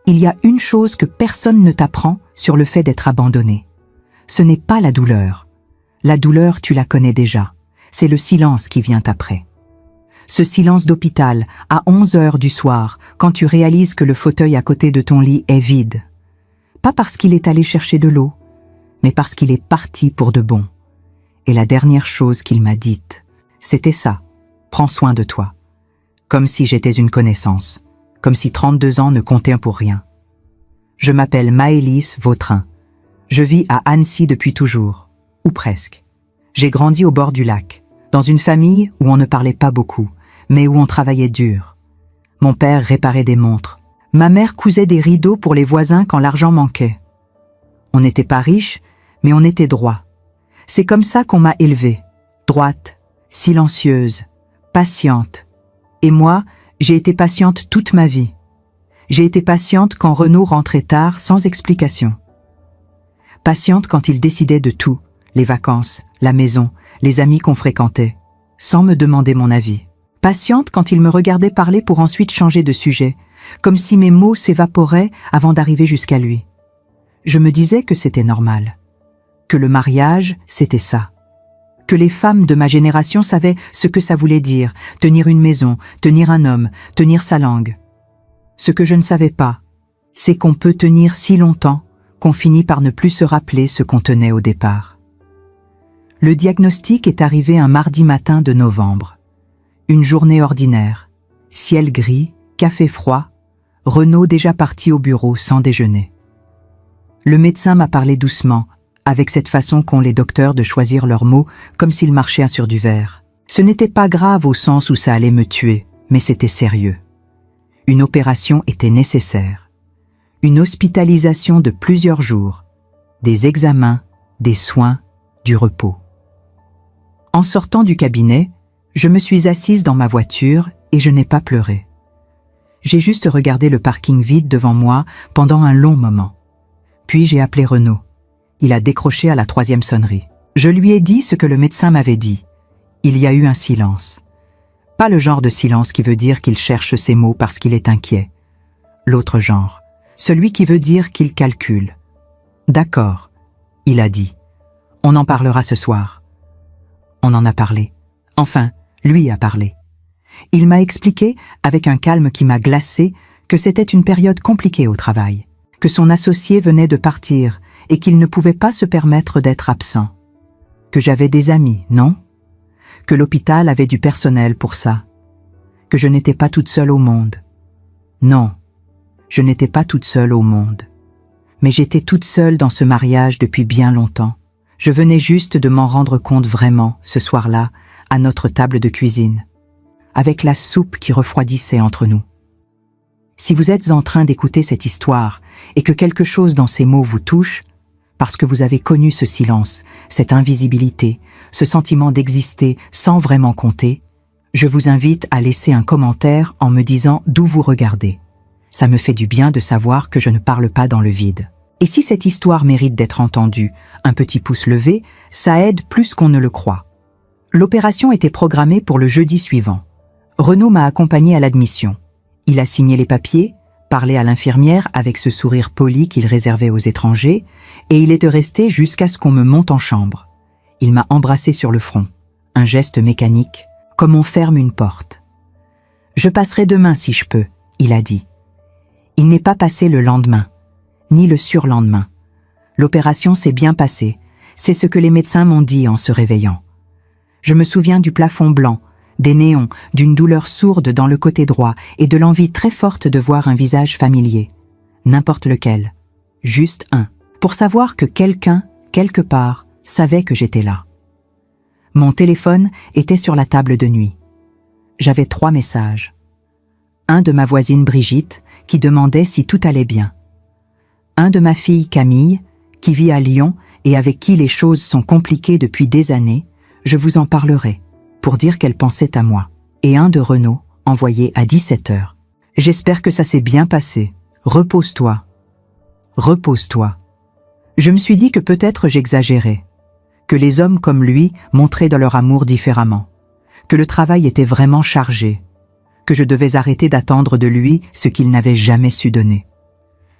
Il y a une chose que personne ne t'apprend sur le fait d'être abandonné. Ce n'est pas la douleur. La douleur, tu la connais déjà. C'est le silence qui vient après. Ce silence d'hôpital, à 11 heures du soir, quand tu réalises que le fauteuil à côté de ton lit est vide. Pas parce qu'il est allé chercher de l'eau, mais parce qu'il est parti pour de bon. Et la dernière chose qu'il m'a dite, c'était ça. Prends soin de toi. Comme si j'étais une connaissance. Comme si 32 ans ne comptaient pour rien. Je m'appelle Maëlys Vautrin. Je vis à Annecy depuis toujours, ou presque. J'ai grandi au bord du lac, dans une famille où on ne parlait pas beaucoup, mais où on travaillait dur. Mon père réparait des montres. Ma mère cousait des rideaux pour les voisins quand l'argent manquait. On n'était pas riches, mais on était droit. C'est comme ça qu'on m'a élevée, droite, silencieuse, patiente. Et moi, j'ai été patiente toute ma vie. J'ai été patiente quand Renaud rentrait tard sans explication. Patiente quand il décidait de tout, les vacances, la maison, les amis qu'on fréquentait, sans me demander mon avis. Patiente quand il me regardait parler pour ensuite changer de sujet, comme si mes mots s'évaporaient avant d'arriver jusqu'à lui. Je me disais que c'était normal, que le mariage, c'était ça. Que les femmes de ma génération savaient ce que ça voulait dire, tenir une maison, tenir un homme, tenir sa langue. Ce que je ne savais pas, c'est qu'on peut tenir si longtemps qu'on finit par ne plus se rappeler ce qu'on tenait au départ. Le diagnostic est arrivé un mardi matin de novembre. Une journée ordinaire, ciel gris, café froid, Renaud déjà parti au bureau sans déjeuner. Le médecin m'a parlé doucement, avec cette façon qu'ont les docteurs de choisir leurs mots comme s'ils marchaient sur du verre. Ce n'était pas grave au sens où ça allait me tuer, mais c'était sérieux. Une opération était nécessaire. Une hospitalisation de plusieurs jours, des examens, des soins, du repos. En sortant du cabinet, je me suis assise dans ma voiture et je n'ai pas pleuré. J'ai juste regardé le parking vide devant moi pendant un long moment. Puis j'ai appelé Renaud. Il a décroché à la 3e sonnerie. Je lui ai dit ce que le médecin m'avait dit. Il y a eu un silence. Pas le genre de silence qui veut dire qu'il cherche ses mots parce qu'il est inquiet. L'autre genre, celui qui veut dire qu'il calcule. D'accord, il a dit. On en parlera ce soir. On en a parlé. Enfin, lui a parlé. Il m'a expliqué, avec un calme qui m'a glacé, que c'était une période compliquée au travail, que son associé venait de partir et qu'il ne pouvait pas se permettre d'être absent. Que j'avais des amis, non? Que l'hôpital avait du personnel pour ça. Que je n'étais pas toute seule au monde. Non, je n'étais pas toute seule au monde. Mais j'étais toute seule dans ce mariage depuis bien longtemps. Je venais juste de m'en rendre compte vraiment, ce soir-là, à notre table de cuisine, avec la soupe qui refroidissait entre nous. Si vous êtes en train d'écouter cette histoire et que quelque chose dans ces mots vous touche, parce que vous avez connu ce silence, cette invisibilité, ce sentiment d'exister sans vraiment compter, je vous invite à laisser un commentaire en me disant d'où vous regardez. Ça me fait du bien de savoir que je ne parle pas dans le vide. Et si cette histoire mérite d'être entendue, un petit pouce levé, ça aide plus qu'on ne le croit. L'opération était programmée pour le jeudi suivant. Renaud m'a accompagné à l'admission. Il a signé les papiers, parlé à l'infirmière avec ce sourire poli qu'il réservait aux étrangers, et il est resté jusqu'à ce qu'on me monte en chambre. Il m'a embrassé sur le front, un geste mécanique, comme on ferme une porte. « Je passerai demain si je peux », il a dit. Il n'est pas passé le lendemain, ni le surlendemain. L'opération s'est bien passée, c'est ce que les médecins m'ont dit en se réveillant. Je me souviens du plafond blanc, des néons, d'une douleur sourde dans le côté droit et de l'envie très forte de voir un visage familier. N'importe lequel, juste un, pour savoir que quelqu'un, quelque part, savait que j'étais là. Mon téléphone était sur la table de nuit. J'avais 3 messages. Un de ma voisine Brigitte, qui demandait si tout allait bien. Un de ma fille Camille, qui vit à Lyon et avec qui les choses sont compliquées depuis des années, je vous en parlerai, pour dire qu'elle pensait à moi. Et un de Renaud, envoyé à 17 heures. J'espère que ça s'est bien passé. Repose-toi. Repose-toi. Je me suis dit que peut-être j'exagérais, que les hommes comme lui montraient de leur amour différemment, que le travail était vraiment chargé, que je devais arrêter d'attendre de lui ce qu'il n'avait jamais su donner.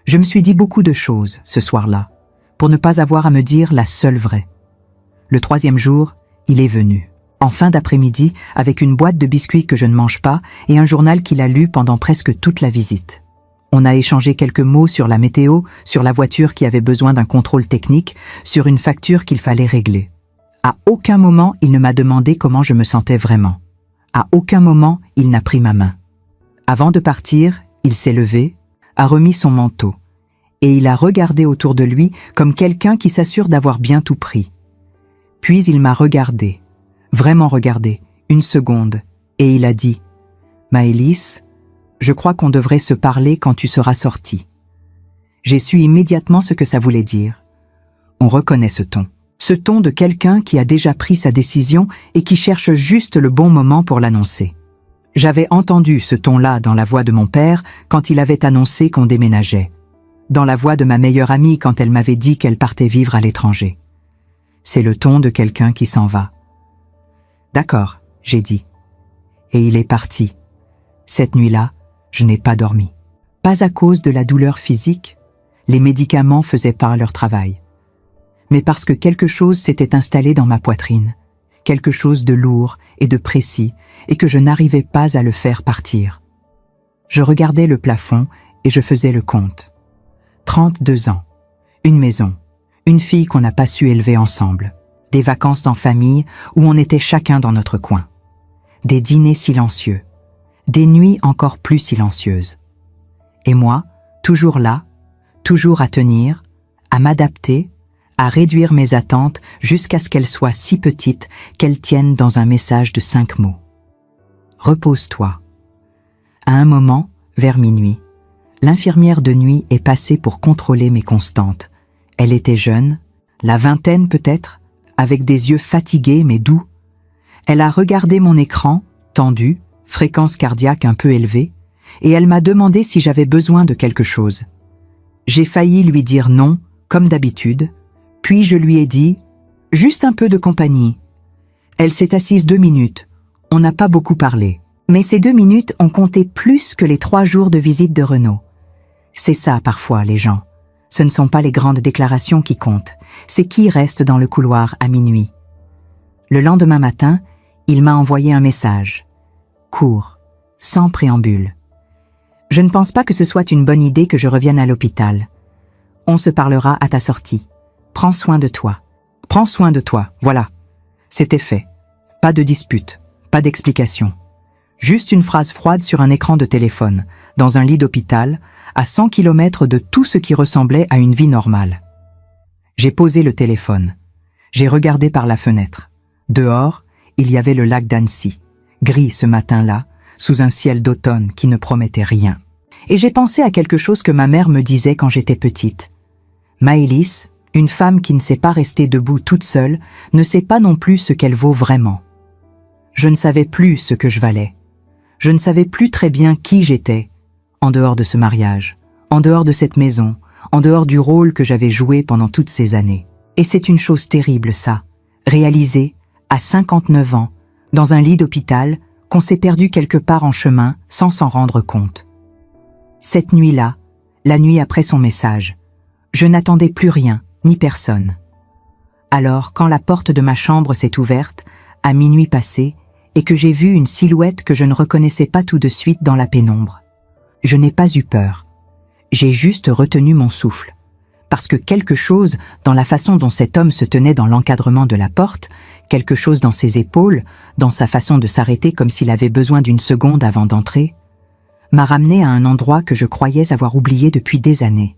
Je me suis dit beaucoup de choses ce soir-là, pour ne pas avoir à me dire la seule vraie. Le 3e jour, il est venu. En fin d'après-midi, avec une boîte de biscuits que je ne mange pas et un journal qu'il a lu pendant presque toute la visite. On a échangé quelques mots sur la météo, sur la voiture qui avait besoin d'un contrôle technique, sur une facture qu'il fallait régler. À aucun moment, il ne m'a demandé comment je me sentais vraiment. À aucun moment, il n'a pris ma main. Avant de partir, il s'est levé, a remis son manteau, et il a regardé autour de lui comme quelqu'un qui s'assure d'avoir bien tout pris. Puis il m'a regardé, vraiment regardé, une seconde, et il a dit « Maëlys, je crois qu'on devrait se parler quand tu seras sortie. » J'ai su immédiatement ce que ça voulait dire. On reconnaît ce ton de quelqu'un qui a déjà pris sa décision et qui cherche juste le bon moment pour l'annoncer. J'avais entendu ce ton-là dans la voix de mon père quand il avait annoncé qu'on déménageait, dans la voix de ma meilleure amie quand elle m'avait dit qu'elle partait vivre à l'étranger. C'est le ton de quelqu'un qui s'en va. « D'accord », j'ai dit. Et il est parti. Cette nuit-là, je n'ai pas dormi. Pas à cause de la douleur physique, les médicaments faisaient pas leur travail, mais parce que quelque chose s'était installé dans ma poitrine, quelque chose de lourd et de précis, et que je n'arrivais pas à le faire partir. Je regardais le plafond et je faisais le compte. 32 ans, une maison, une fille qu'on n'a pas su élever ensemble, des vacances en famille où on était chacun dans notre coin, des dîners silencieux, des nuits encore plus silencieuses. Et moi, toujours là, toujours à tenir, à m'adapter, à réduire mes attentes jusqu'à ce qu'elles soient si petites qu'elles tiennent dans un message de 5 mots. Repose-toi. À un moment, vers minuit, l'infirmière de nuit est passée pour contrôler mes constantes. Elle était jeune, la vingtaine peut-être, avec des yeux fatigués mais doux. Elle a regardé mon écran, tendu, fréquence cardiaque un peu élevée, et elle m'a demandé si j'avais besoin de quelque chose. J'ai failli lui dire non, comme d'habitude, puis je lui ai dit « Juste un peu de compagnie ». Elle s'est assise 2 minutes. On n'a pas beaucoup parlé. Mais ces 2 minutes ont compté plus que les 3 jours de visite de Renaud. C'est ça parfois, les gens. Ce ne sont pas les grandes déclarations qui comptent. C'est qui reste dans le couloir à minuit. Le lendemain matin, il m'a envoyé un message. Court, sans préambule. Je ne pense pas que ce soit une bonne idée que je revienne à l'hôpital. On se parlera à ta sortie. Prends soin de toi. Prends soin de toi, voilà. C'était fait. Pas de dispute, pas d'explication. Juste une phrase froide sur un écran de téléphone, dans un lit d'hôpital, à 100 km de tout ce qui ressemblait à une vie normale. J'ai posé le téléphone. J'ai regardé par la fenêtre. Dehors, il y avait le lac d'Annecy, gris ce matin-là, sous un ciel d'automne qui ne promettait rien. Et j'ai pensé à quelque chose que ma mère me disait quand j'étais petite. Maëlys, une femme qui ne sait pas rester debout toute seule, ne sait pas non plus ce qu'elle vaut vraiment. Je ne savais plus ce que je valais. Je ne savais plus très bien qui j'étais, en dehors de ce mariage, en dehors de cette maison, en dehors du rôle que j'avais joué pendant toutes ces années. Et c'est une chose terrible, ça, réaliser, à 59 ans, dans un lit d'hôpital, qu'on s'est perdu quelque part en chemin sans s'en rendre compte. Cette nuit-là, la nuit après son message, je n'attendais plus rien, ni personne. Alors, quand la porte de ma chambre s'est ouverte, à minuit passé, et que j'ai vu une silhouette que je ne reconnaissais pas tout de suite dans la pénombre, je n'ai pas eu peur. J'ai juste retenu mon souffle. Parce que quelque chose dans la façon dont cet homme se tenait dans l'encadrement de la porte, quelque chose dans ses épaules, dans sa façon de s'arrêter comme s'il avait besoin d'une seconde avant d'entrer, m'a ramené à un endroit que je croyais avoir oublié depuis des années.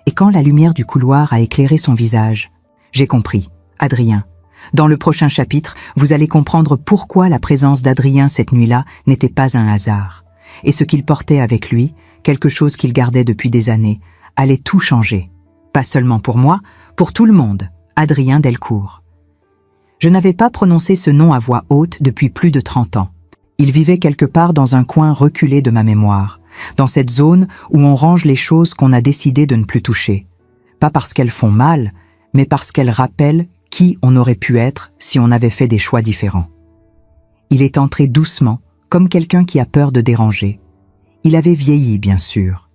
Et quand la lumière du couloir a éclairé son visage, j'ai compris, Adrien. Dans le prochain chapitre, vous allez comprendre pourquoi la présence d'Adrien cette nuit-là n'était pas un hasard. Et ce qu'il portait avec lui, quelque chose qu'il gardait depuis des années, allait tout changer. Pas seulement pour moi, pour tout le monde, Adrien Delcourt. Je n'avais pas prononcé ce nom à voix haute depuis plus de 30 ans. Il vivait quelque part dans un coin reculé de ma mémoire, dans cette zone où on range les choses qu'on a décidé de ne plus toucher. Pas parce qu'elles font mal, mais parce qu'elles rappellent qui on aurait pu être si on avait fait des choix différents. Il est entré doucement, comme quelqu'un qui a peur de déranger. Il avait vieilli, bien sûr.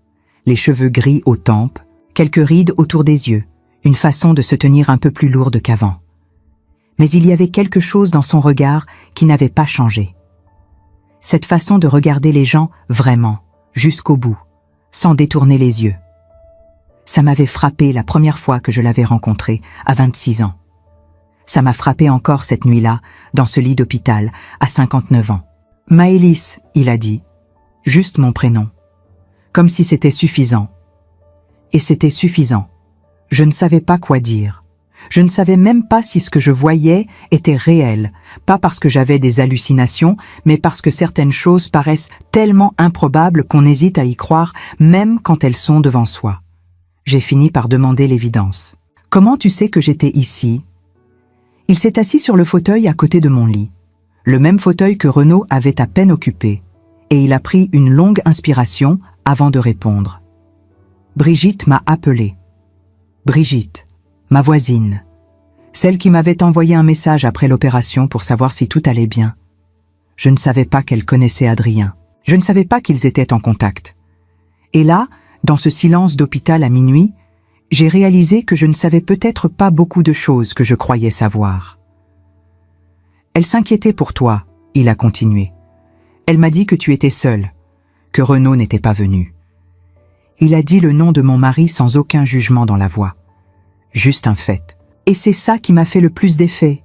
les cheveux gris aux tempes, quelques rides autour des yeux, une façon de se tenir un peu plus lourde qu'avant. Mais il y avait quelque chose dans son regard qui n'avait pas changé. Cette façon de regarder les gens vraiment, jusqu'au bout, sans détourner les yeux. Ça m'avait frappé la première fois que je l'avais rencontré, à 26 ans. Ça m'a frappé encore cette nuit-là, dans ce lit d'hôpital, à 59 ans. « Maëlys », il a dit, juste mon prénom. Comme si c'était suffisant. Et c'était suffisant. Je ne savais pas quoi dire. Je ne savais même pas si ce que je voyais était réel, pas parce que j'avais des hallucinations, mais parce que certaines choses paraissent tellement improbables qu'on hésite à y croire, même quand elles sont devant soi. J'ai fini par demander l'évidence. « Comment tu sais que j'étais ici ?» Il s'est assis sur le fauteuil à côté de mon lit, le même fauteuil que Renaud avait à peine occupé, et il a pris une longue inspiration avant de répondre. Brigitte m'a appelé. Brigitte, ma voisine, celle qui m'avait envoyé un message après l'opération pour savoir si tout allait bien. Je ne savais pas qu'elle connaissait Adrien. Je ne savais pas qu'ils étaient en contact. Et là, dans ce silence d'hôpital à minuit, j'ai réalisé que je ne savais peut-être pas beaucoup de choses que je croyais savoir. Elle s'inquiétait pour toi, il a continué. Elle m'a dit que tu étais seule, que Renaud n'était pas venu. Il a dit le nom de mon mari sans aucun jugement dans la voix. Juste un fait. Et c'est ça qui m'a fait le plus d'effet.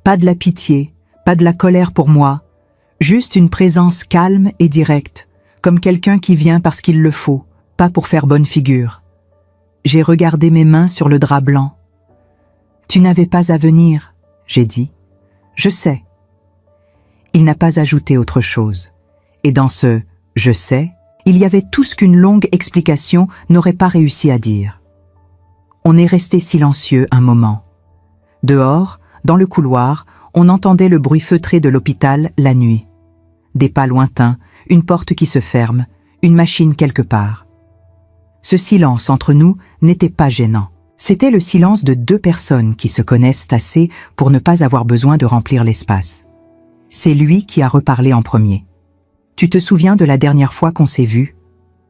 Pas de la pitié, pas de la colère pour moi, juste une présence calme et directe, comme quelqu'un qui vient parce qu'il le faut, pas pour faire bonne figure. J'ai regardé mes mains sur le drap blanc. « Tu n'avais pas à venir », j'ai dit. « Je sais ». Il n'a pas ajouté autre chose. Et dans ce « je sais », il y avait tout ce qu'une longue explication n'aurait pas réussi à dire. On est resté silencieux un moment. Dehors, dans le couloir, on entendait le bruit feutré de l'hôpital la nuit. Des pas lointains, une porte qui se ferme, une machine quelque part. Ce silence entre nous n'était pas gênant. C'était le silence de deux personnes qui se connaissent assez pour ne pas avoir besoin de remplir l'espace. C'est lui qui a reparlé en premier. « Tu te souviens de la dernière fois qu'on s'est vus ?»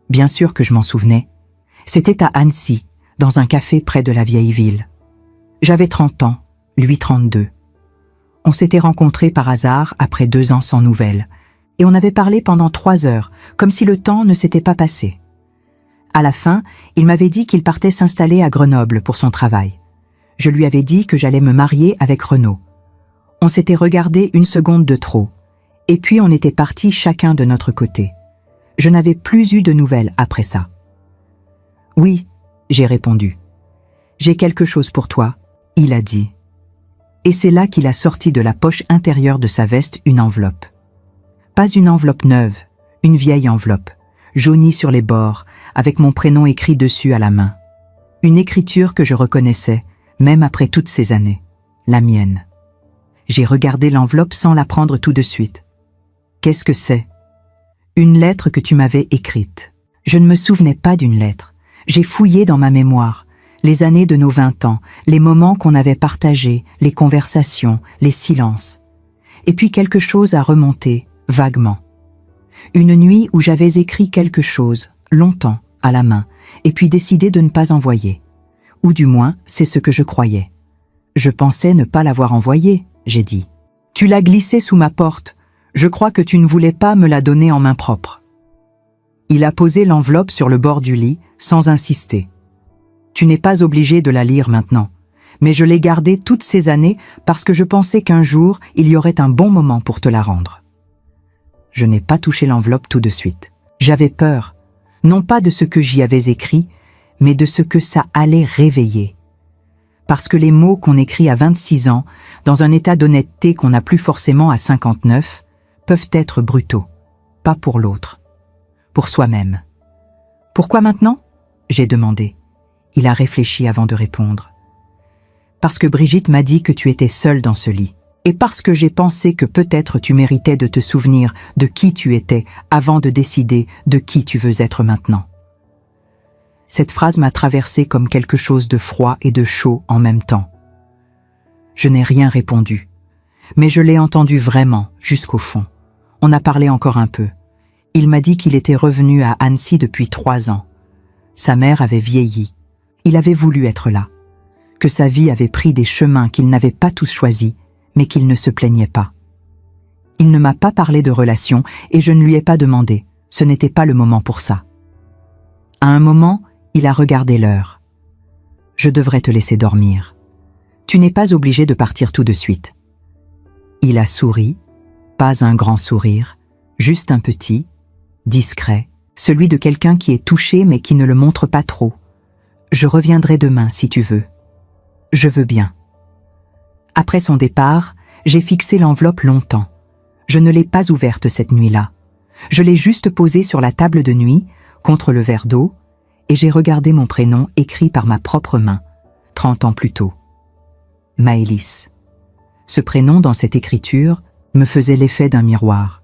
Bien sûr que je m'en souvenais. C'était à Annecy, dans un café près de la vieille ville. J'avais 30 ans, lui 32. On s'était rencontrés par hasard après 2 ans sans nouvelles, et on avait parlé pendant 3 heures, comme si le temps ne s'était pas passé. À la fin, il m'avait dit qu'il partait s'installer à Grenoble pour son travail. Je lui avais dit que j'allais me marier avec Renaud. On s'était regardé une seconde de trop, et puis on était partis chacun de notre côté. Je n'avais plus eu de nouvelles après ça. « Oui », j'ai répondu. « J'ai quelque chose pour toi », il a dit. Et c'est là qu'il a sorti de la poche intérieure de sa veste une enveloppe. Pas une enveloppe neuve, une vieille enveloppe, jaunie sur les bords, avec mon prénom écrit dessus à la main. Une écriture que je reconnaissais, même après toutes ces années. La mienne. J'ai regardé l'enveloppe sans la prendre tout de suite. Qu'est-ce que c'est ? Une lettre que tu m'avais écrite. Je ne me souvenais pas d'une lettre. J'ai fouillé dans ma mémoire. Les années de nos 20 ans, les moments qu'on avait partagés, les conversations, les silences. Et puis quelque chose a remonté, vaguement. Une nuit où j'avais écrit quelque chose, longtemps, à la main, et puis décidé de ne pas envoyer. Ou du moins, c'est ce que je croyais. Je pensais ne pas l'avoir envoyé, j'ai dit. Tu l'as glissé sous ma porte. Je crois que tu ne voulais pas me la donner en main propre. Il a posé l'enveloppe sur le bord du lit, sans insister. Tu n'es pas obligé de la lire maintenant, mais je l'ai gardée toutes ces années parce que je pensais qu'un jour, il y aurait un bon moment pour te la rendre. Je n'ai pas touché l'enveloppe tout de suite. J'avais peur, non pas de ce que j'y avais écrit, mais de ce que ça allait réveiller. Parce que les mots qu'on écrit à 26 ans, dans un état d'honnêteté qu'on n'a plus forcément à 59, peuvent être brutaux. Pas pour l'autre. Pour soi-même. « Pourquoi maintenant ?» j'ai demandé. Il a réfléchi avant de répondre. « Parce que Brigitte m'a dit que tu étais seule dans ce lit. Et parce que j'ai pensé que peut-être tu méritais de te souvenir de qui tu étais avant de décider de qui tu veux être maintenant. » Cette phrase m'a traversé comme quelque chose de froid et de chaud en même temps. Je n'ai rien répondu, mais je l'ai entendu vraiment, jusqu'au fond. On a parlé encore un peu. Il m'a dit qu'il était revenu à Annecy depuis 3 ans. Sa mère avait vieilli. Il avait voulu être là. Que sa vie avait pris des chemins qu'il n'avait pas tous choisis, mais qu'il ne se plaignait pas. Il ne m'a pas parlé de relation et je ne lui ai pas demandé. Ce n'était pas le moment pour ça. À un moment, il a regardé l'heure. « Je devrais te laisser dormir. Tu n'es pas obligé de partir tout de suite. » Il a souri, pas un grand sourire, juste un petit, discret, celui de quelqu'un qui est touché mais qui ne le montre pas trop. « Je reviendrai demain si tu veux. »« Je veux bien. » Après son départ, j'ai fixé l'enveloppe longtemps. Je ne l'ai pas ouverte cette nuit-là. Je l'ai juste posée sur la table de nuit, contre le verre d'eau, et j'ai regardé mon prénom écrit par ma propre main, 30 ans plus tôt. Maëlys. Ce prénom dans cette écriture me faisait l'effet d'un miroir.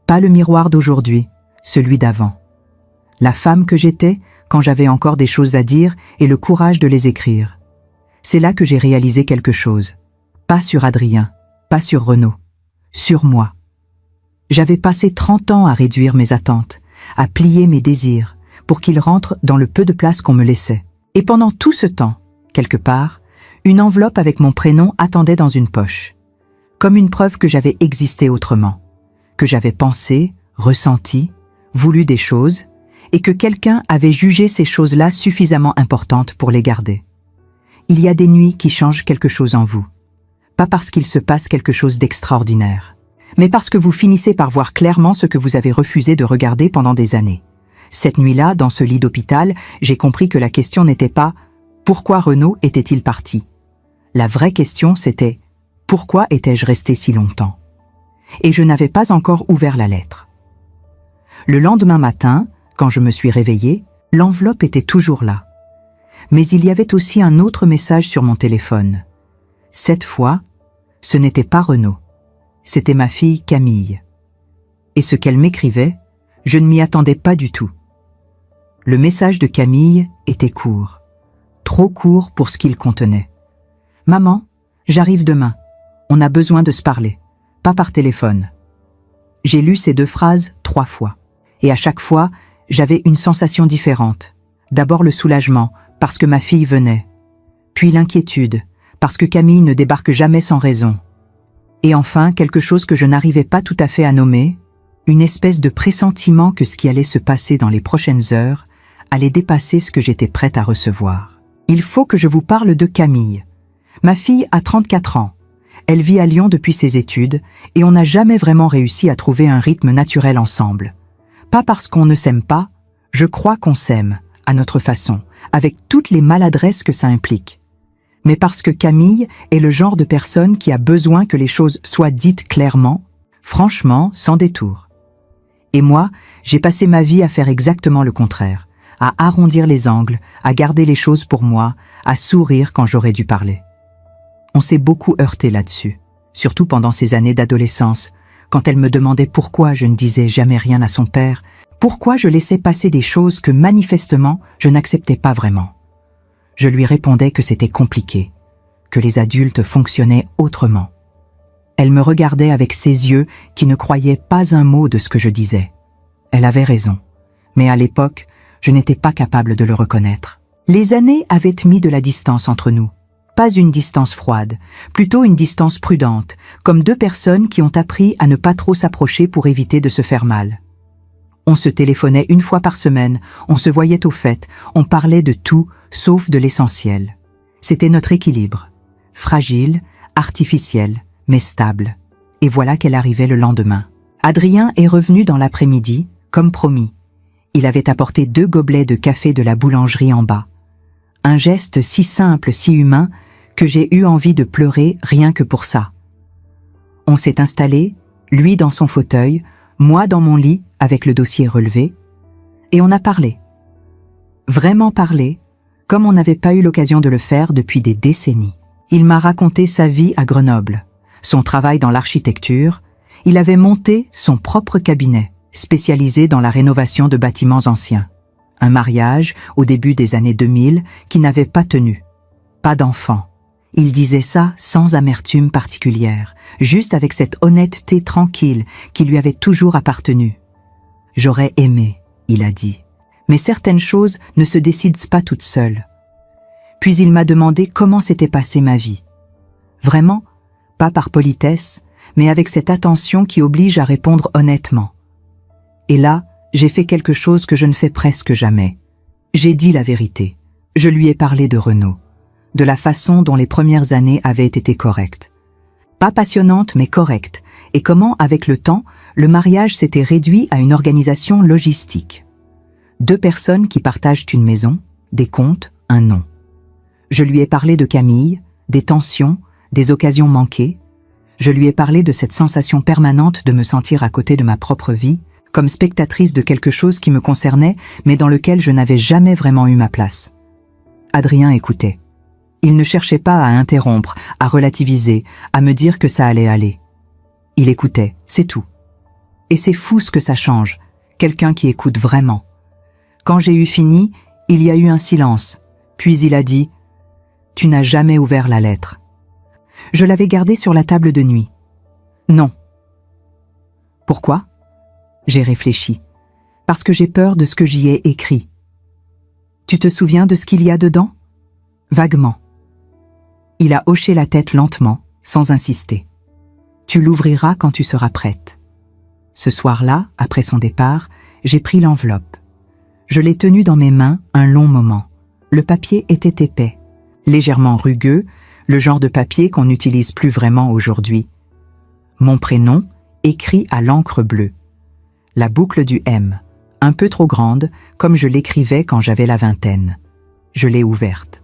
Pas le miroir d'aujourd'hui, celui d'avant. La femme que j'étais quand j'avais encore des choses à dire et le courage de les écrire. C'est là que j'ai réalisé quelque chose. Pas sur Adrien, pas sur Renaud, sur moi. J'avais passé 30 ans à réduire mes attentes, à plier mes désirs, pour qu'ils rentrent dans le peu de place qu'on me laissait. Et pendant tout ce temps, quelque part, une enveloppe avec mon prénom attendait dans une poche, comme une preuve que j'avais existé autrement, que j'avais pensé, ressenti, voulu des choses, et que quelqu'un avait jugé ces choses-là suffisamment importantes pour les garder. Il y a des nuits qui changent quelque chose en vous, pas parce qu'il se passe quelque chose d'extraordinaire, mais parce que vous finissez par voir clairement ce que vous avez refusé de regarder pendant des années. Cette nuit-là, dans ce lit d'hôpital, j'ai compris que la question n'était pas « Pourquoi Renaud était-il parti ?» La vraie question, c'était « Pourquoi étais-je resté si longtemps ?» Et je n'avais pas encore ouvert la lettre. Le lendemain matin, quand je me suis réveillée, l'enveloppe était toujours là. Mais il y avait aussi un autre message sur mon téléphone. Cette fois, ce n'était pas Renaud. C'était ma fille Camille. Et ce qu'elle m'écrivait, je ne m'y attendais pas du tout. Le message de Camille était court. Trop court pour ce qu'il contenait. « Maman, j'arrive demain. On a besoin de se parler. Pas par téléphone. » J'ai lu ces 2 phrases 3 fois. Et à chaque fois, j'avais une sensation différente. D'abord le soulagement, parce que ma fille venait. Puis l'inquiétude, parce que Camille ne débarque jamais sans raison. Et enfin, quelque chose que je n'arrivais pas tout à fait à nommer, une espèce de pressentiment que ce qui allait se passer dans les prochaines heures allait dépasser ce que j'étais prête à recevoir. Il faut que je vous parle de Camille. Ma fille a 34 ans. Elle vit à Lyon depuis ses études et on n'a jamais vraiment réussi à trouver un rythme naturel ensemble. Pas parce qu'on ne s'aime pas, je crois qu'on s'aime, à notre façon, avec toutes les maladresses que ça implique. Mais parce que Camille est le genre de personne qui a besoin que les choses soient dites clairement, franchement, sans détour. Et moi, j'ai passé ma vie à faire exactement le contraire, à arrondir les angles, à garder les choses pour moi, à sourire quand j'aurais dû parler. On s'est beaucoup heurté là-dessus, surtout pendant ces années d'adolescence, quand elle me demandait pourquoi je ne disais jamais rien à son père, pourquoi je laissais passer des choses que manifestement je n'acceptais pas vraiment. Je lui répondais que c'était compliqué, que les adultes fonctionnaient autrement. Elle me regardait avec ses yeux qui ne croyaient pas un mot de ce que je disais. Elle avait raison, mais à l'époque, je n'étais pas capable de le reconnaître. Les années avaient mis de la distance entre nous. Pas une distance froide, plutôt une distance prudente, comme 2 personnes qui ont appris à ne pas trop s'approcher pour éviter de se faire mal. On se téléphonait 1 fois par semaine, on se voyait aux fêtes, on parlait de tout, sauf de l'essentiel. C'était notre équilibre. Fragile, artificiel, mais stable. Et voilà qu'elle arrivait le lendemain. Adrien est revenu dans l'après-midi, comme promis. Il avait apporté 2 gobelets de café de la boulangerie en bas. Un geste si simple, si humain, que j'ai eu envie de pleurer rien que pour ça. On s'est installé, lui dans son fauteuil, moi dans mon lit avec le dossier relevé, et on a parlé. Vraiment parlé, comme on n'avait pas eu l'occasion de le faire depuis des décennies. Il m'a raconté sa vie à Grenoble, son travail dans l'architecture. Il avait monté son propre cabinet, spécialisé dans la rénovation de bâtiments anciens. Un mariage, au début des années 2000, qui n'avait pas tenu. Pas d'enfant. Il disait ça sans amertume particulière, juste avec cette honnêteté tranquille qui lui avait toujours appartenu. « J'aurais aimé », il a dit, « Mais certaines choses ne se décident pas toutes seules. Puis il m'a demandé comment s'était passée ma vie. Vraiment, pas par politesse, mais avec cette attention qui oblige à répondre honnêtement. Et là, j'ai fait quelque chose que je ne fais presque jamais. J'ai dit la vérité. Je lui ai parlé de Renaud, de la façon dont les premières années avaient été correctes. Pas passionnantes, mais correctes, et comment, avec le temps, le mariage s'était réduit à une organisation logistique. 2 personnes qui partagent une maison, des comptes, un nom. Je lui ai parlé de Camille, des tensions, des occasions manquées. Je lui ai parlé de cette sensation permanente de me sentir à côté de ma propre vie, comme spectatrice de quelque chose qui me concernait, mais dans lequel je n'avais jamais vraiment eu ma place. Adrien écoutait. Il ne cherchait pas à interrompre, à relativiser, à me dire que ça allait aller. Il écoutait, c'est tout. Et c'est fou ce que ça change, quelqu'un qui écoute vraiment. Quand j'ai eu fini, il y a eu un silence, puis il a dit « Tu n'as jamais ouvert la lettre. » Je l'avais gardée sur la table de nuit. Non. Pourquoi ? J'ai réfléchi. Parce que j'ai peur de ce que j'y ai écrit. Tu te souviens de ce qu'il y a dedans ? Vaguement. Il a hoché la tête lentement, sans insister. Tu l'ouvriras quand tu seras prête. Ce soir-là, après son départ, j'ai pris l'enveloppe. Je l'ai tenue dans mes mains un long moment. Le papier était épais, légèrement rugueux, le genre de papier qu'on n'utilise plus vraiment aujourd'hui. Mon prénom, écrit à l'encre bleue. La boucle du M, un peu trop grande, comme je l'écrivais quand j'avais la vingtaine. Je l'ai ouverte.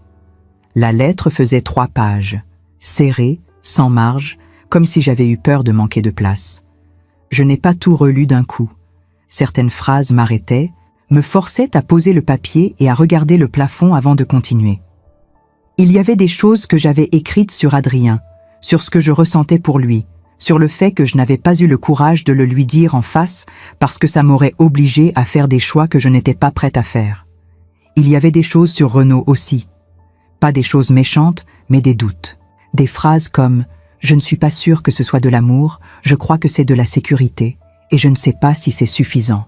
La lettre faisait 3 pages, serrée, sans marge, comme si j'avais eu peur de manquer de place. Je n'ai pas tout relu d'un coup. Certaines phrases m'arrêtaient, me forçaient à poser le papier et à regarder le plafond avant de continuer. Il y avait des choses que j'avais écrites sur Adrien, sur ce que je ressentais pour lui, sur le fait que je n'avais pas eu le courage de le lui dire en face parce que ça m'aurait obligé à faire des choix que je n'étais pas prête à faire. Il y avait des choses sur Renaud aussi. Pas des choses méchantes, mais des doutes. Des phrases comme « Je ne suis pas sûre que ce soit de l'amour, je crois que c'est de la sécurité, et je ne sais pas si c'est suffisant. »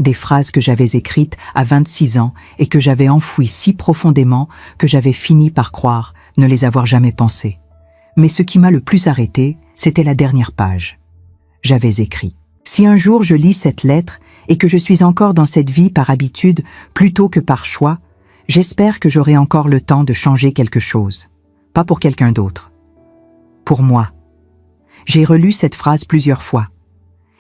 Des phrases que j'avais écrites à 26 ans et que j'avais enfouies si profondément que j'avais fini par croire ne les avoir jamais pensées. Mais ce qui m'a le plus arrêté, c'était la dernière page. J'avais écrit « Si un jour je lis cette lettre et que je suis encore dans cette vie par habitude plutôt que par choix, j'espère que j'aurai encore le temps de changer quelque chose. Pas pour quelqu'un d'autre. Pour moi. » J'ai relu cette phrase plusieurs fois.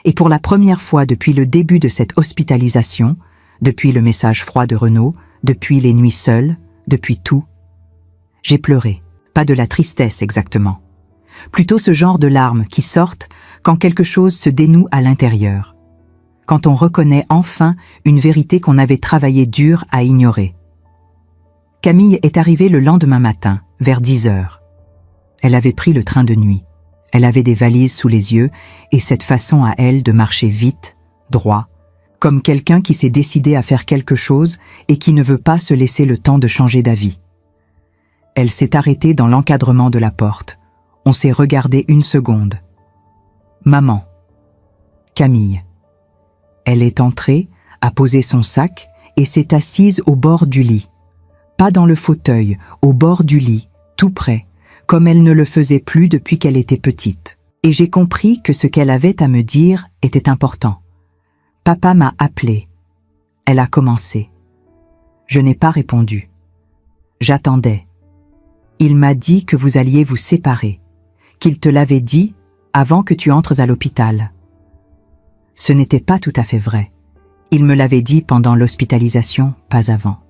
Et pour la première fois depuis le début de cette hospitalisation, depuis le message froid de Renaud, depuis les nuits seules, depuis tout, j'ai pleuré. Pas de la tristesse exactement. Plutôt ce genre de larmes qui sortent quand quelque chose se dénoue à l'intérieur. Quand on reconnaît enfin une vérité qu'on avait travaillé dur à ignorer. Camille est arrivée le lendemain matin, vers 10 heures. Elle avait pris le train de nuit. Elle avait des valises sous les yeux et cette façon à elle de marcher vite, droit, comme quelqu'un qui s'est décidé à faire quelque chose et qui ne veut pas se laisser le temps de changer d'avis. Elle s'est arrêtée dans l'encadrement de la porte. On s'est regardé 1 seconde. Maman. Camille. Elle est entrée, a posé son sac et s'est assise au bord du lit. Pas dans le fauteuil, au bord du lit, tout près, comme elle ne le faisait plus depuis qu'elle était petite. Et j'ai compris que ce qu'elle avait à me dire était important. Papa m'a appelée. Elle a commencé. Je n'ai pas répondu. J'attendais. Il m'a dit que vous alliez vous séparer, qu'il te l'avait dit avant que tu entres à l'hôpital. Ce n'était pas tout à fait vrai. Il me l'avait dit pendant l'hospitalisation, pas avant.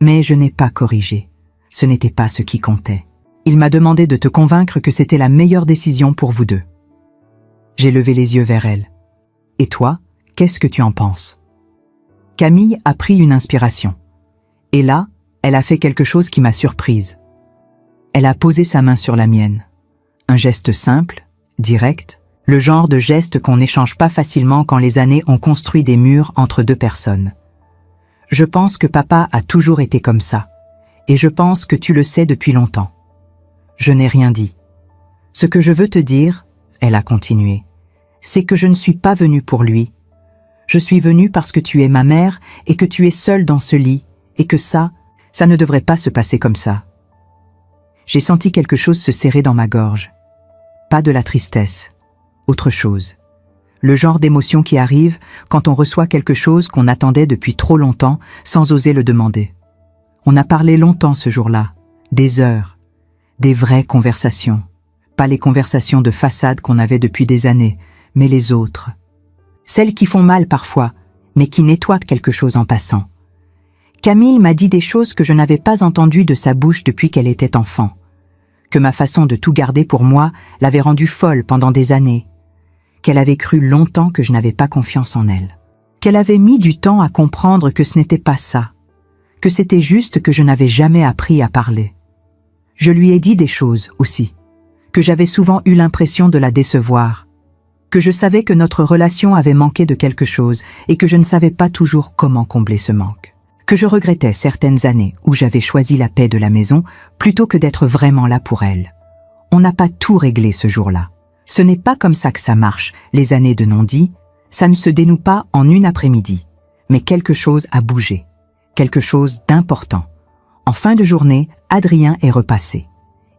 Mais je n'ai pas corrigé. Ce n'était pas ce qui comptait. Il m'a demandé de te convaincre que c'était la meilleure décision pour vous deux. J'ai levé les yeux vers elle. Et toi, qu'est-ce que tu en penses ? Camille a pris une inspiration. Et là, elle a fait quelque chose qui m'a surprise. Elle a posé sa main sur la mienne. Un geste simple, direct, le genre de geste qu'on n'échange pas facilement quand les années ont construit des murs entre 2 personnes. Je pense que papa a toujours été comme ça. Et je pense que tu le sais depuis longtemps. Je n'ai rien dit. Ce que je veux te dire, elle a continué, c'est que je ne suis pas venue pour lui. Je suis venue parce que tu es ma mère et que tu es seule dans ce lit, et que ça ne devrait pas se passer comme ça. » J'ai senti quelque chose se serrer dans ma gorge. Pas de la tristesse, autre chose. Le genre d'émotion qui arrive quand on reçoit quelque chose qu'on attendait depuis trop longtemps sans oser le demander. On a parlé longtemps ce jour-là, des heures, des vraies conversations. Pas les conversations de façade qu'on avait depuis des années, mais les autres. Celles qui font mal parfois, mais qui nettoient quelque chose en passant. Camille m'a dit des choses que je n'avais pas entendues de sa bouche depuis qu'elle était enfant. Que ma façon de tout garder pour moi l'avait rendue folle pendant des années. Qu'elle avait cru longtemps que je n'avais pas confiance en elle. Qu'elle avait mis du temps à comprendre que ce n'était pas ça. Que c'était juste que je n'avais jamais appris à parler. Je lui ai dit des choses aussi. Que j'avais souvent eu l'impression de la décevoir. Que je savais que notre relation avait manqué de quelque chose et que je ne savais pas toujours comment combler ce manque. Que je regrettais certaines années où j'avais choisi la paix de la maison plutôt que d'être vraiment là pour elle. On n'a pas tout réglé ce jour-là. Ce n'est pas comme ça que ça marche, les années de non-dit, ça ne se dénoue pas en une après-midi. Mais quelque chose a bougé, quelque chose d'important. En fin de journée, Adrien est repassé.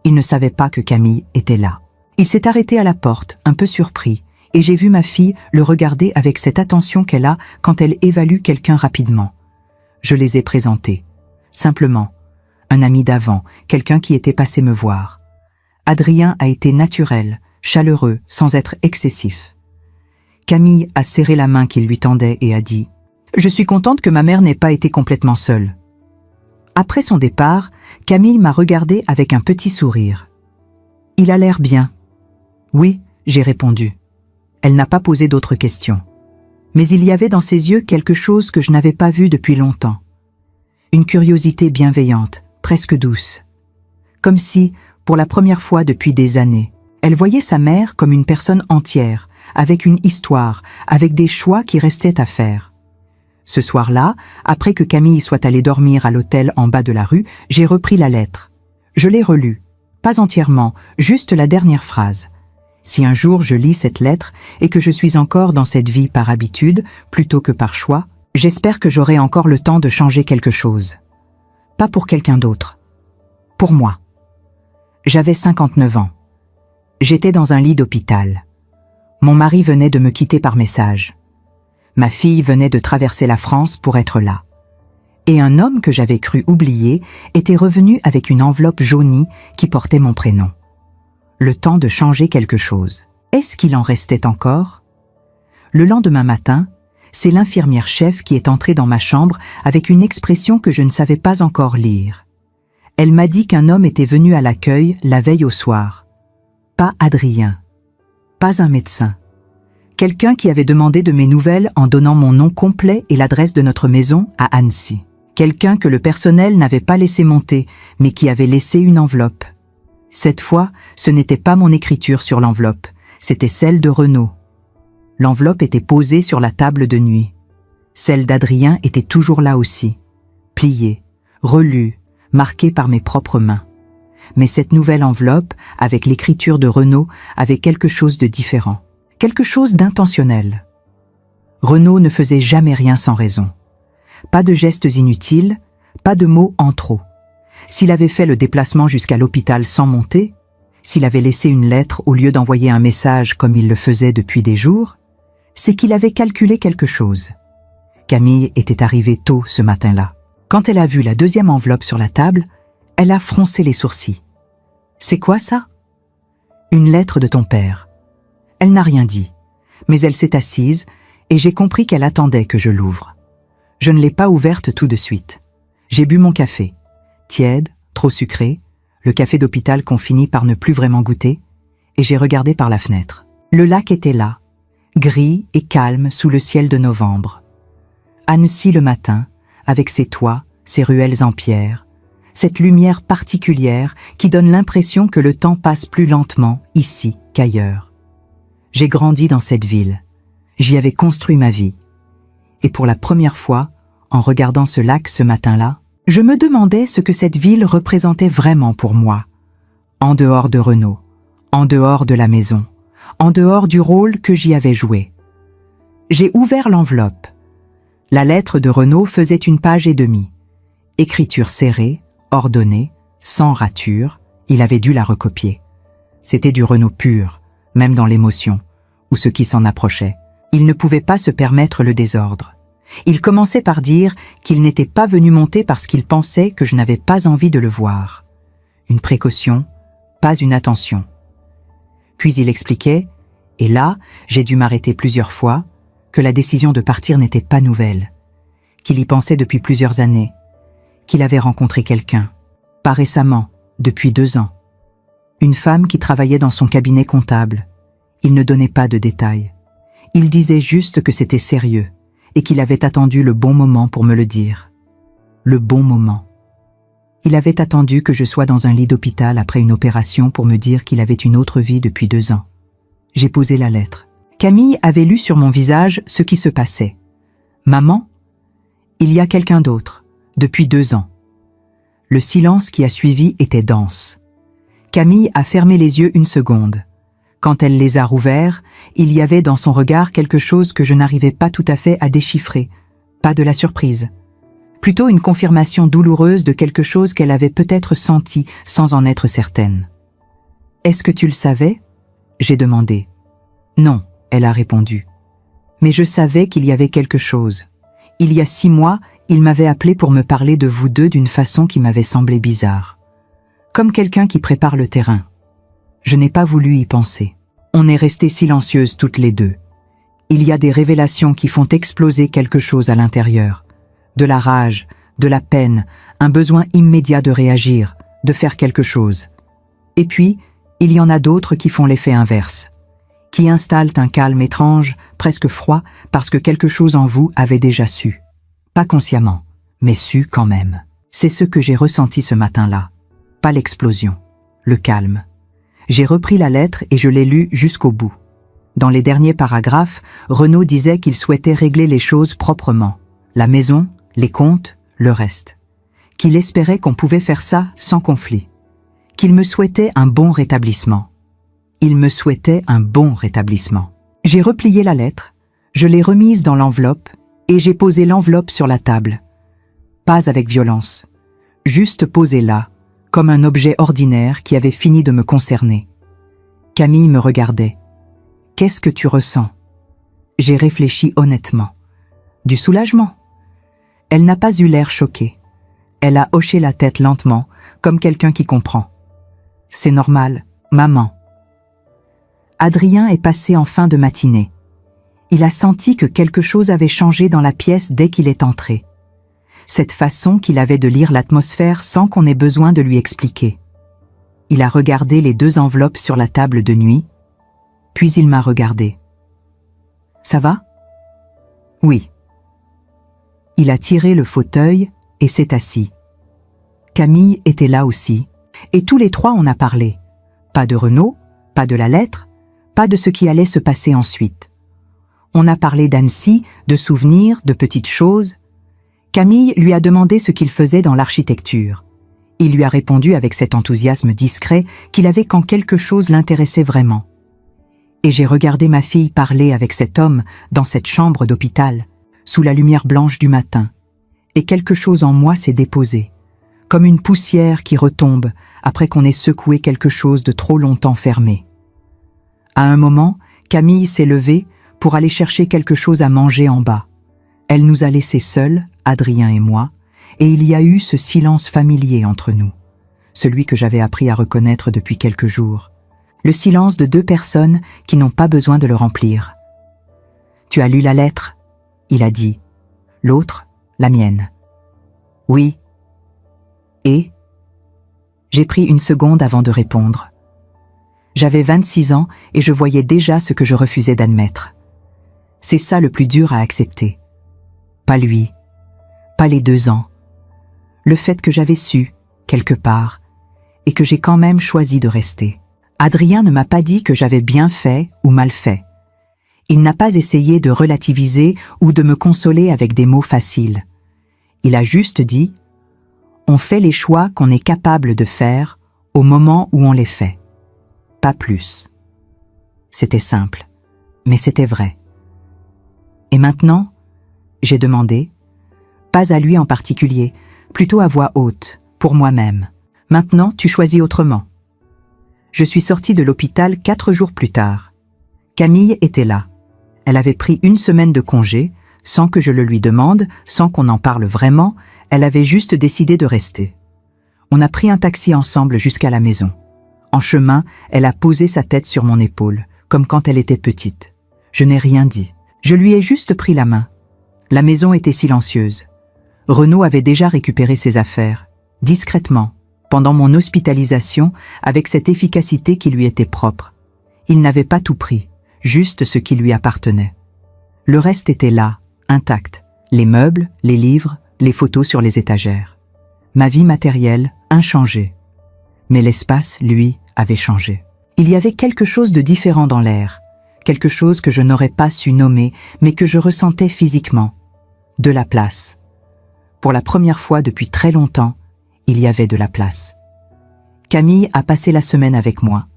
Il ne savait pas que Camille était là. Il s'est arrêté à la porte, un peu surpris, et j'ai vu ma fille le regarder avec cette attention qu'elle a quand elle évalue quelqu'un rapidement. Je les ai présentés. Simplement, un ami d'avant, quelqu'un qui était passé me voir. Adrien a été naturel, chaleureux, sans être excessif. Camille a serré la main qu'il lui tendait et a dit « Je suis contente que ma mère n'ait pas été complètement seule. » Après son départ, Camille m'a regardé avec un petit sourire. « Il a l'air bien. » « Oui, » j'ai répondu. Elle n'a pas posé d'autres questions. Mais il y avait dans ses yeux quelque chose que je n'avais pas vu depuis longtemps. Une curiosité bienveillante, presque douce. Comme si, pour la première fois depuis des années, elle voyait sa mère comme une personne entière, avec une histoire, avec des choix qui restaient à faire. Ce soir-là, après que Camille soit allée dormir à l'hôtel en bas de la rue, j'ai repris la lettre. Je l'ai relue, pas entièrement, juste la dernière phrase. Si un jour je lis cette lettre et que je suis encore dans cette vie par habitude plutôt que par choix, j'espère que j'aurai encore le temps de changer quelque chose. Pas pour quelqu'un d'autre. Pour moi. J'avais 59 ans. J'étais dans un lit d'hôpital. Mon mari venait de me quitter par message. Ma fille venait de traverser la France pour être là. Et un homme que j'avais cru oublier était revenu avec une enveloppe jaunie qui portait mon prénom. Le temps de changer quelque chose. Est-ce qu'il en restait encore? Le lendemain matin, c'est l'infirmière chef qui est entrée dans ma chambre avec une expression que je ne savais pas encore lire. Elle m'a dit qu'un homme était venu à l'accueil la veille au soir. Pas Adrien. Pas un médecin. Quelqu'un qui avait demandé de mes nouvelles en donnant mon nom complet et l'adresse de notre maison à Annecy. Quelqu'un que le personnel n'avait pas laissé monter, mais qui avait laissé une enveloppe. Cette fois, ce n'était pas mon écriture sur l'enveloppe, c'était celle de Renaud. L'enveloppe était posée sur la table de nuit. Celle d'Adrien était toujours là aussi, pliée, relue, marquée par mes propres mains. Mais cette nouvelle enveloppe, avec l'écriture de Renaud, avait quelque chose de différent, quelque chose d'intentionnel. Renaud ne faisait jamais rien sans raison. Pas de gestes inutiles, pas de mots en trop. S'il avait fait le déplacement jusqu'à l'hôpital sans monter, s'il avait laissé une lettre au lieu d'envoyer un message comme il le faisait depuis des jours, c'est qu'il avait calculé quelque chose. Camille était arrivée tôt ce matin-là. Quand elle a vu la deuxième enveloppe sur la table, elle a froncé les sourcils. « C'est quoi ça ?»« Une lettre de ton père. » Elle n'a rien dit, mais elle s'est assise et j'ai compris qu'elle attendait que je l'ouvre. Je ne l'ai pas ouverte tout de suite. J'ai bu mon café. Tiède, trop sucré, le café d'hôpital qu'on finit par ne plus vraiment goûter, et j'ai regardé par la fenêtre. Le lac était là, gris et calme sous le ciel de novembre. Annecy le matin, avec ses toits, ses ruelles en pierre, cette lumière particulière qui donne l'impression que le temps passe plus lentement ici qu'ailleurs. J'ai grandi dans cette ville, j'y avais construit ma vie. Et pour la première fois, en regardant ce lac ce matin-là, je me demandais ce que cette ville représentait vraiment pour moi, en dehors de Renaud, en dehors de la maison, en dehors du rôle que j'y avais joué. J'ai ouvert l'enveloppe. La lettre de Renaud faisait 1,5 pages. Écriture serrée, ordonnée, sans rature, il avait dû la recopier. C'était du Renaud pur, même dans l'émotion, ou ce qui s'en approchait. Il ne pouvait pas se permettre le désordre. Il commençait par dire qu'il n'était pas venu monter parce qu'il pensait que je n'avais pas envie de le voir. Une précaution, pas une attention. Puis il expliquait, et là, j'ai dû m'arrêter plusieurs fois, que la décision de partir n'était pas nouvelle, qu'il y pensait depuis plusieurs années, qu'il avait rencontré quelqu'un, pas récemment, depuis 2 ans. Une femme qui travaillait dans son cabinet comptable. Il ne donnait pas de détails. Il disait juste que c'était sérieux et qu'il avait attendu le bon moment pour me le dire. Le bon moment. Il avait attendu que je sois dans un lit d'hôpital après une opération pour me dire qu'il avait une autre vie depuis 2 ans. J'ai posé la lettre. Camille avait lu sur mon visage ce qui se passait. « Maman, il y a quelqu'un d'autre, depuis 2 ans. » Le silence qui a suivi était dense. Camille a fermé les yeux 1 seconde. Quand elle les a rouverts, il y avait dans son regard quelque chose que je n'arrivais pas tout à fait à déchiffrer, pas de la surprise. Plutôt une confirmation douloureuse de quelque chose qu'elle avait peut-être senti sans en être certaine. « Est-ce que tu le savais ?» j'ai demandé. « Non. » Elle a répondu. Mais je savais qu'il y avait quelque chose. Il y a 6 mois, il m'avait appelé pour me parler de vous deux d'une façon qui m'avait semblé bizarre. Comme quelqu'un qui prépare le terrain. Je n'ai pas voulu y penser. On est restées silencieuses toutes les deux. Il y a des révélations qui font exploser quelque chose à l'intérieur. De la rage, de la peine, un besoin immédiat de réagir, de faire quelque chose. Et puis, il y en a d'autres qui font l'effet inverse. Qui installent un calme étrange, presque froid, parce que quelque chose en vous avait déjà su. Pas consciemment, mais su quand même. C'est ce que j'ai ressenti ce matin-là. Pas l'explosion, le calme. J'ai repris la lettre et je l'ai lue jusqu'au bout. Dans les derniers paragraphes, Renaud disait qu'il souhaitait régler les choses proprement. La maison, les comptes, le reste. Qu'il espérait qu'on pouvait faire ça sans conflit. Qu'il me souhaitait un bon rétablissement. Il me souhaitait un bon rétablissement. J'ai replié la lettre, je l'ai remise dans l'enveloppe et j'ai posé l'enveloppe sur la table. Pas avec violence, juste posée là, comme un objet ordinaire qui avait fini de me concerner. Camille me regardait. « Qu'est-ce que tu ressens ?» J'ai réfléchi honnêtement. Du soulagement. Elle n'a pas eu l'air choquée. Elle a hoché la tête lentement, comme quelqu'un qui comprend. « C'est normal, maman. » Adrien est passé en fin de matinée. Il a senti que quelque chose avait changé dans la pièce dès qu'il est entré. Cette façon qu'il avait de lire l'atmosphère sans qu'on ait besoin de lui expliquer. Il a regardé les 2 enveloppes sur la table de nuit, puis il m'a regardé. « Ça va ?» « Oui. » Il a tiré le fauteuil et s'est assis. Camille était là aussi, et tous les 3 on a parlé. Pas de Renaud, pas de la lettre, pas de ce qui allait se passer ensuite. On a parlé d'Annecy, de souvenirs, de petites choses. Camille lui a demandé ce qu'il faisait dans l'architecture. Il lui a répondu avec cet enthousiasme discret qu'il avait quand quelque chose l'intéressait vraiment. Et j'ai regardé ma fille parler avec cet homme dans cette chambre d'hôpital, sous la lumière blanche du matin. Et quelque chose en moi s'est déposé, comme une poussière qui retombe après qu'on ait secoué quelque chose de trop longtemps fermé. À un moment, Camille s'est levée pour aller chercher quelque chose à manger en bas. Elle nous a laissés seuls, Adrien et moi, et il y a eu ce silence familier entre nous, celui que j'avais appris à reconnaître depuis quelques jours. Le silence de 2 personnes qui n'ont pas besoin de le remplir. « Tu as lu la lettre ?» il a dit. L'autre, la mienne. « Oui. » Et ? J'ai pris 1 seconde avant de répondre. J'avais 26 ans et je voyais déjà ce que je refusais d'admettre. C'est ça le plus dur à accepter. Pas lui, pas les 2 ans. Le fait que j'avais su, quelque part, et que j'ai quand même choisi de rester. Adrien ne m'a pas dit que j'avais bien fait ou mal fait. Il n'a pas essayé de relativiser ou de me consoler avec des mots faciles. Il a juste dit « On fait les choix qu'on est capable de faire au moment où on les fait. » Pas plus. C'était simple, mais c'était vrai. Et maintenant, j'ai demandé, pas à lui en particulier, plutôt à voix haute, pour moi-même. Maintenant, tu choisis autrement. Je suis sortie de l'hôpital 4 jours plus tard. Camille était là. Elle avait pris 1 semaine de congé, sans que je le lui demande, sans qu'on en parle vraiment, elle avait juste décidé de rester. On a pris un taxi ensemble jusqu'à la maison. En chemin, elle a posé sa tête sur mon épaule, comme quand elle était petite. Je n'ai rien dit. Je lui ai juste pris la main. La maison était silencieuse. Renaud avait déjà récupéré ses affaires, discrètement, pendant mon hospitalisation, avec cette efficacité qui lui était propre. Il n'avait pas tout pris, juste ce qui lui appartenait. Le reste était là, intact. Les meubles, les livres, les photos sur les étagères. Ma vie matérielle, inchangée. Mais l'espace, lui, avait changé. Il y avait quelque chose de différent dans l'air, quelque chose que je n'aurais pas su nommer, mais que je ressentais physiquement. De la place. Pour la première fois depuis très longtemps, il y avait de la place. Camille a passé la semaine avec moi.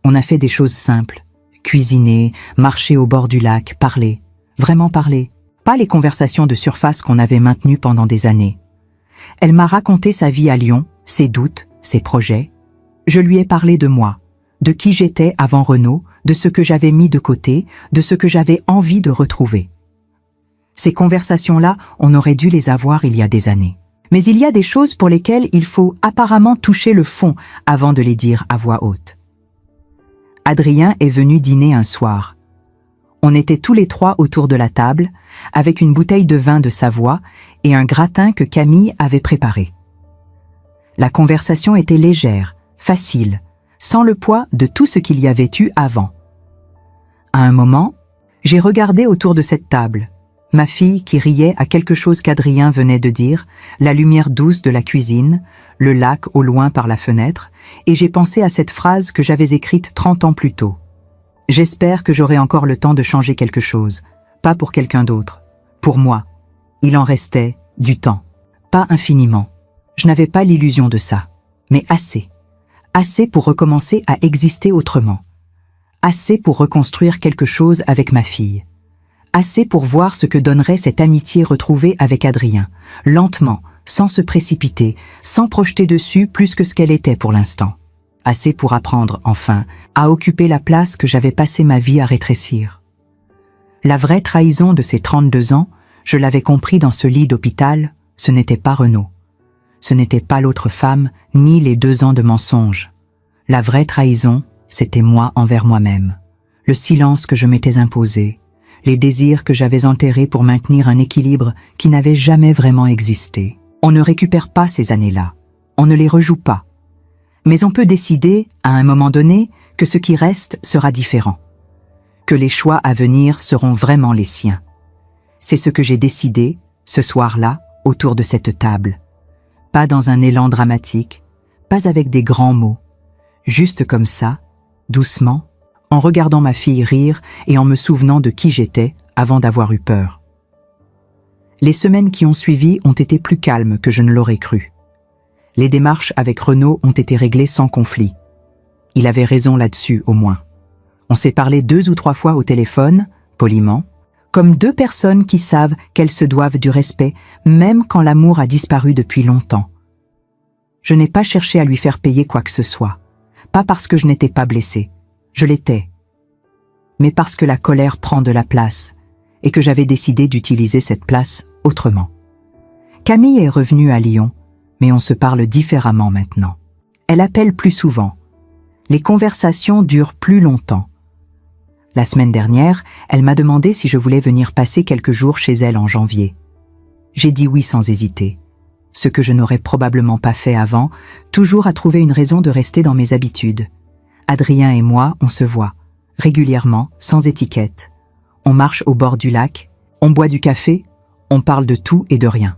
On a fait des choses simples. Cuisiner, marcher au bord du lac, parler. Vraiment parler. Pas les conversations de surface qu'on avait maintenues pendant des années. Elle m'a raconté sa vie à Lyon, ses doutes, ses projets. Je lui ai parlé de moi, de qui j'étais avant Renaud, de ce que j'avais mis de côté, de ce que j'avais envie de retrouver. Ces conversations-là, on aurait dû les avoir il y a des années. Mais il y a des choses pour lesquelles il faut apparemment toucher le fond avant de les dire à voix haute. Adrien est venu dîner un soir. On était tous les 3 autour de la table, avec une bouteille de vin de Savoie et un gratin que Camille avait préparé. La conversation était légère, facile, sans le poids de tout ce qu'il y avait eu avant. À un moment, j'ai regardé autour de cette table, ma fille qui riait à quelque chose qu'Adrien venait de dire, la lumière douce de la cuisine, le lac au loin par la fenêtre, et j'ai pensé à cette phrase que j'avais écrite 30 ans plus tôt. J'espère que j'aurai encore le temps de changer quelque chose, pas pour quelqu'un d'autre, pour moi. Il en restait du temps, pas infiniment. Je n'avais pas l'illusion de ça, mais assez. Assez pour recommencer à exister autrement. Assez pour reconstruire quelque chose avec ma fille. Assez pour voir ce que donnerait cette amitié retrouvée avec Adrien, lentement, sans se précipiter, sans projeter dessus plus que ce qu'elle était pour l'instant. Assez pour apprendre, enfin, à occuper la place que j'avais passé ma vie à rétrécir. La vraie trahison de ces 32 ans, je l'avais compris dans ce lit d'hôpital, ce n'était pas Renaud. Ce n'était pas l'autre femme, ni les 2 ans de mensonges. La vraie trahison, c'était moi envers moi-même. Le silence que je m'étais imposé, les désirs que j'avais enterrés pour maintenir un équilibre qui n'avait jamais vraiment existé. On ne récupère pas ces années-là, on ne les rejoue pas. Mais on peut décider, à un moment donné, que ce qui reste sera différent. Que les choix à venir seront vraiment les siens. C'est ce que j'ai décidé, ce soir-là, autour de cette table. Pas dans un élan dramatique, pas avec des grands mots. Juste comme ça, doucement, en regardant ma fille rire et en me souvenant de qui j'étais avant d'avoir eu peur. Les semaines qui ont suivi ont été plus calmes que je ne l'aurais cru. Les démarches avec Renaud ont été réglées sans conflit. Il avait raison là-dessus, au moins. On s'est parlé 2 ou 3 fois au téléphone, poliment, comme 2 personnes qui savent qu'elles se doivent du respect, même quand l'amour a disparu depuis longtemps. Je n'ai pas cherché à lui faire payer quoi que ce soit. Pas parce que je n'étais pas blessée. Je l'étais. Mais parce que la colère prend de la place et que j'avais décidé d'utiliser cette place autrement. Camille est revenue à Lyon, mais on se parle différemment maintenant. Elle appelle plus souvent. Les conversations durent plus longtemps. La semaine dernière, elle m'a demandé si je voulais venir passer quelques jours chez elle en janvier. J'ai dit oui sans hésiter. Ce que je n'aurais probablement pas fait avant, toujours à trouver une raison de rester dans mes habitudes. Adrien et moi, on se voit, régulièrement, sans étiquette. On marche au bord du lac, on boit du café, on parle de tout et de rien.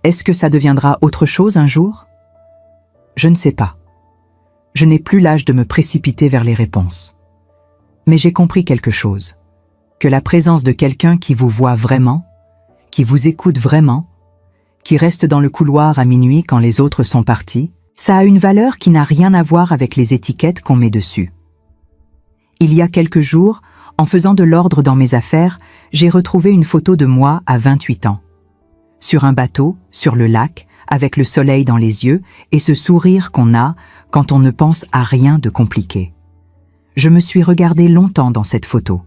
Est-ce que ça deviendra autre chose un jour? Je ne sais pas. Je n'ai plus l'âge de me précipiter vers les réponses. Mais j'ai compris quelque chose. Que la présence de quelqu'un qui vous voit vraiment, qui vous écoute vraiment, qui reste dans le couloir à minuit quand les autres sont partis, ça a une valeur qui n'a rien à voir avec les étiquettes qu'on met dessus. Il y a quelques jours, En faisant de l'ordre dans mes affaires, j'ai retrouvé une photo de moi à 28 ans. Sur un bateau, sur le lac, avec le soleil dans les yeux et ce sourire qu'on a quand on ne pense à rien de compliqué. Je me suis regardée longtemps dans cette photo.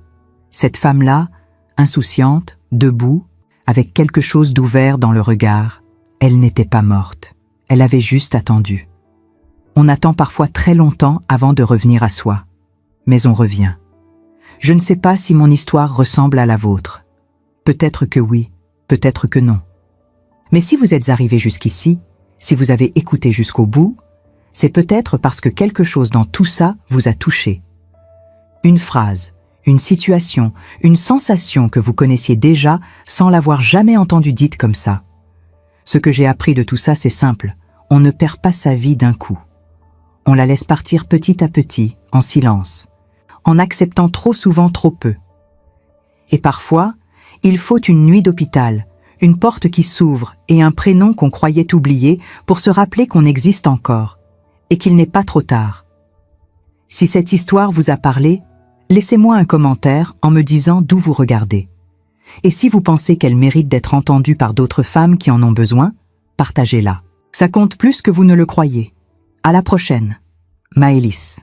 Cette femme-là, insouciante, debout, avec quelque chose d'ouvert dans le regard, elle n'était pas morte. Elle avait juste attendu. On attend parfois très longtemps avant de revenir à soi. Mais on revient. Je ne sais pas si mon histoire ressemble à la vôtre. Peut-être que oui, peut-être que non. Mais si vous êtes arrivé jusqu'ici, si vous avez écouté jusqu'au bout, c'est peut-être parce que quelque chose dans tout ça vous a touché. Une phrase, une situation, une sensation que vous connaissiez déjà sans l'avoir jamais entendue dite comme ça. Ce que j'ai appris de tout ça, c'est simple. On ne perd pas sa vie d'un coup. On la laisse partir petit à petit, en silence, en acceptant trop souvent trop peu. Et parfois, il faut une nuit d'hôpital, une porte qui s'ouvre et un prénom qu'on croyait oublié pour se rappeler qu'on existe encore et qu'il n'est pas trop tard. Si cette histoire vous a parlé, laissez-moi un commentaire en me disant d'où vous regardez. Et si vous pensez qu'elle mérite d'être entendue par d'autres femmes qui en ont besoin, partagez-la. Ça compte plus que vous ne le croyez. À la prochaine. Maëlys.